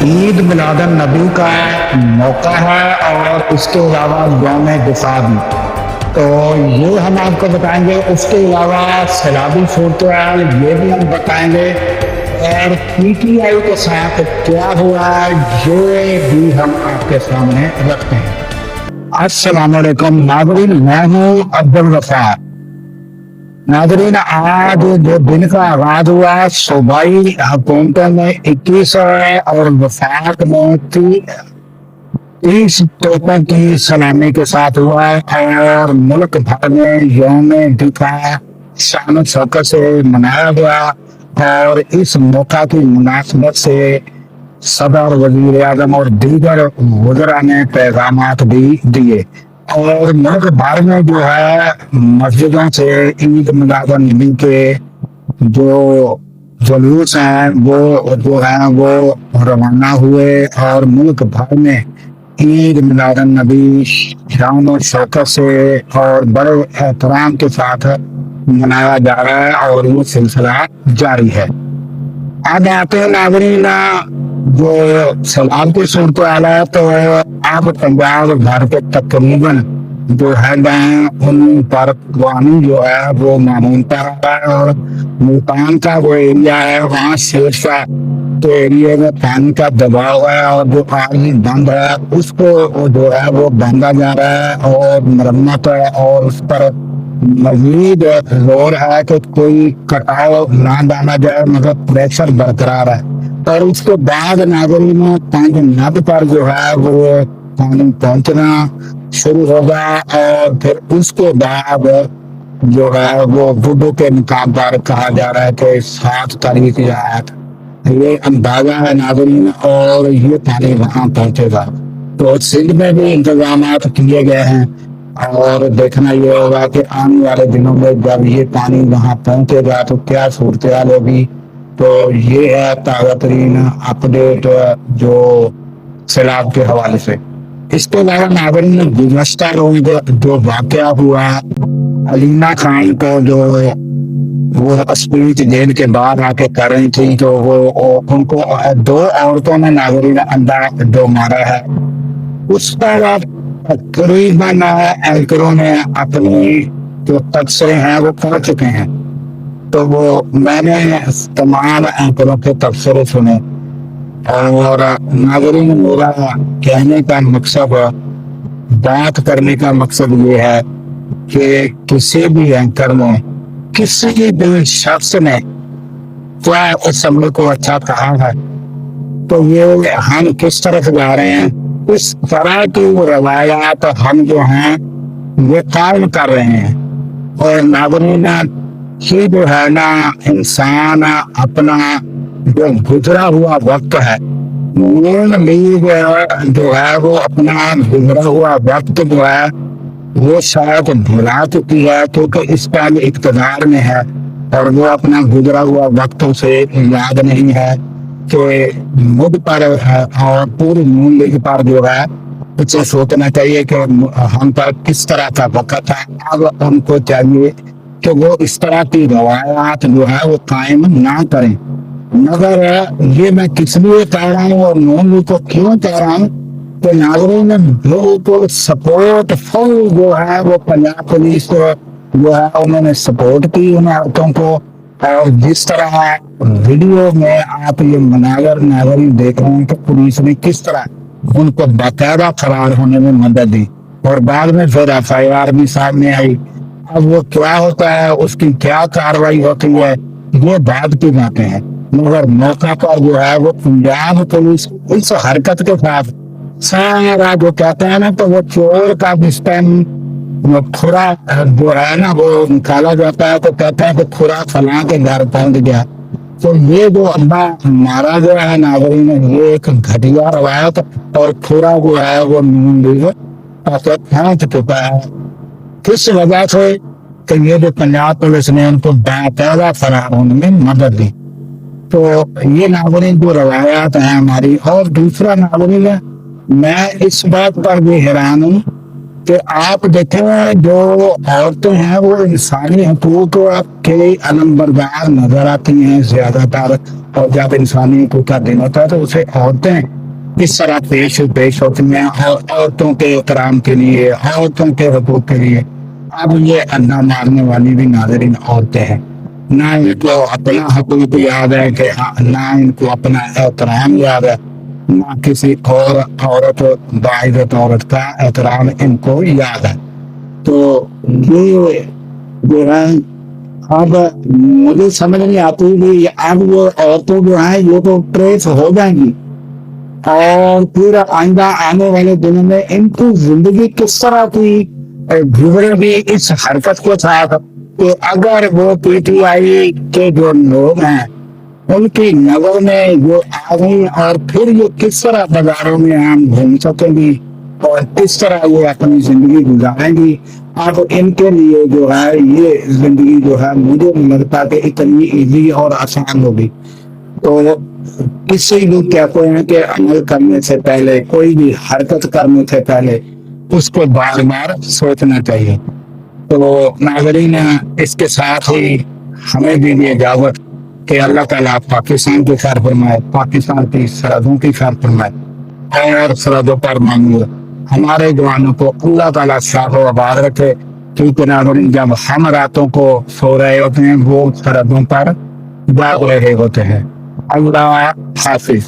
ईद मिलादुन नबी का मौका है और उसके अलावा यौम दिफा भी। तो ये हम आपको बताएंगे। उसके अलावा सैलाबी सूरत ये भी हम बताएंगे और पीटीआई के साथ क्या हुआ ये भी हम आपके सामने रखते हैं। अस्सलाम वालेकुम नाज़रीन, मैं हूँ अब्दुल गफ्फार। नाज़रीन, आज जो दिन का आगाज हुआ सूबाई हुकूमतों में 21 और वफाक में 30 तोपों की सलामी के साथ हुआ और मुल्क भर में यौम दिफा शान शौकत से मनाया गया। और इस मौका की मुनासिबत से सदर, वजीर आजम और दीगर वज़रा ने पैगामात भी दिए और मुल्क भर में जो है मस्जिदों से ईद मिलादुन नबी के जो जुलूस हैं वो जो है वो रवाना हुए और मुल्क भर में ईद मिलादुन नबी शान और शौकत से और बड़े एहतराम के साथ मनाया जा रहा है और ये सिलसिला जारी है। आज आते हैं नाज़रीन जो सैलाब की सूरत है। तो आप पंजाब भर के तकरीबन जो है उन पर पानी जो है वो मामूल पर रहा है और मुल्तान का वो एरिया है वहाँ शेरशाह के एरिया में पानी का दबाव है और जो पानी बंद है उसको जो है वो बांधा जा रहा है और मरम्मत है और उस पर मजीद जोर है कि कोई कटाव ना डाला जाए मगर प्रेशर बरकरार है। और उसके बाद नाज़रीन पानी नद पर जो है वो पानी पहुंचना शुरू होगा और फिर उसके बाद जो है वो बुड्ढों के मुकाम पर कहा जा रहा है कि 7 तारीख या 8 ये अंदाजा है नाज़रीन और ये पानी वहां पहुंचेगा। तो सिंध में भी इंतजाम किए गए हैं और देखना ये होगा कि आने वाले दिनों में जब ये पानी वहां पहुंचेगा तो क्या सूरत होगी। तो ये है ताज़ा तरीन अपडेट जो सैलाब के हवाले से। इसके अलावा नाज़रीन गुज़श्ता रोज जो वाक़या हुआ अलीना खान को जो वो स्पीच जेल के बाद आके कर रही थी तो वो उनको 2 औरतों ने नाज़रीन अंडा जो मारा है उस पर तकरीबन एंकरों ने अपनी जो तबसरे हैं वो कर चुके हैं। तो वो मैंने तमाम एंकरों के तबसरे सुने और नाज़रीन मेरा कहने का मकसद बात करने का मकसद ये है कि किसी भी एंकर ने किसी भी शख्स ने क्या उस अमल को अच्छा कहा है तो ये हम किस तरफ जा रहे हैं इस तरह की रवायात हम जो हैं ये कायम कर रहे हैं। और नाज़रीन ये जो है ना इंसान अपना जो गुजरा हुआ वक्त है जो है वो अपना गुजरा हुआ वक्त जो है वो शायद भुला चुकी है क्योंकि इस टाइम इक़्तिदार में है और वो अपना गुजरा हुआ वक्त उसे याद नहीं है कि मुझ पर और पूरी नून लीग पर जो है उसे सोचना चाहिए कि हम पर किस तरह का वक्त है। अब हमको चाहिए कि वो इस तरह की रवायात जो है वो कायम ना करें। मगर ये मैं किस लिए कह रहा हूँ और नून लीग को क्यों कह रहा हूँ कि नाज़रीन बिल्कुल सपोर्ट फुल जो है वो पंजाब पुलिस जो है उन्होंने सपोर्ट की उन औरतों को। और जिस तरह वीडियो में आप ये मनागर नाज़रीन देख रहे हैं कि पुलिस ने किस तरह उनको बाकायदा फरार होने में मदद दी और बाद में फिर FIR भी सामने आई। अब वो क्या होता है उसकी क्या कार्रवाई होती है ये बाद की बातें हैं मगर मौका पर जो है वो पंजाब पुलिस इस हरकत के साथ सारा जो कहते हैं ना तो वो चोर का जिस टाइम वो खुरा जो है ना वो निकाला जाता है तो कहते हैं कि खुरा फलां के घर पहुंच गया। तो ये जो अल्लाह मारा जो है नाज़रीन ये एक घटिया रवायत और खुरा जो है वो नून लीग पहुंच चुका है। किस वजह से कि ये जो पंजाब पुलिस ने उनको बाकायदा फरार होने में मदद दी। तो ये नाज़रीन जो रवायात है हमारी। और दूसरा नाज़रीन मैं इस बात पर भी हैरान हूँ کہ آپ دیکھیں جو عورتیں ہیں وہ انسانی حقوق کے علمبردار نظر آتی ہیں زیادہ تر، اور جب انسانی حقوق کا دن ہوتا ہے تو اسے عورتیں کس طرح پیش ہوتی ہیں اور عورتوں کے احترام کے لیے، عورتوں کے حقوق کے لیے. اب یہ نہ مارنے والی بھی ناظرین عورتیں ہیں، نہ ان کو اپنا حقوق یاد ہے کہ نہ ان کو اپنا احترام یاد ہے، نہ کسی اور عورت باعزت عورت کا احترام ان کو یاد ہے. تو یہ جو ہے اب مجھے سمجھ نہیں آتی کہ اب وہ عورتیں جو ہیں یہ تو ٹریس ہو جائیں گی، اور پھر آئندہ آنے والے دنوں میں ان کی زندگی کس طرح کی گزرے گی اس حرکت کو ساتھ، کہ اگر وہ پی ٹی آئی کے جو لوگ ہیں ان کی نظر میں جو آ گئی، اور پھر یہ کس طرح بازاروں میں ہم گھوم سکیں گی اور کس طرح یہ اپنی زندگی گزاریں گی. اب ان کے لیے جو ہے یہ زندگی جو ہے مجھے نہیں لگتا کہ اتنی ایزی اور آسان ہوگی. تو اس سے لوگ کہتے ہیں کہ عمل کرنے سے پہلے، کوئی بھی حرکت کرنے سے پہلے اس کو بار بار سوچنا چاہیے. تو ناظرین اس کے ساتھ ہی ہمیں بھی یہ اجازت کہ اللہ تعالیٰ پاکستان کی خیر فرمائے، پاکستان کی سرحدوں کی خیر فرمائے، اور سرحدوں پر معمور ہمارے جوانوں کو اللہ تعالیٰ شاہ و آباد رکھے. کیونکہ ناظرین جب ہم راتوں کو سو رہے ہوتے ہیں وہ سرحدوں پر جاگ رہے ہوتے ہیں. اللہ حافظ.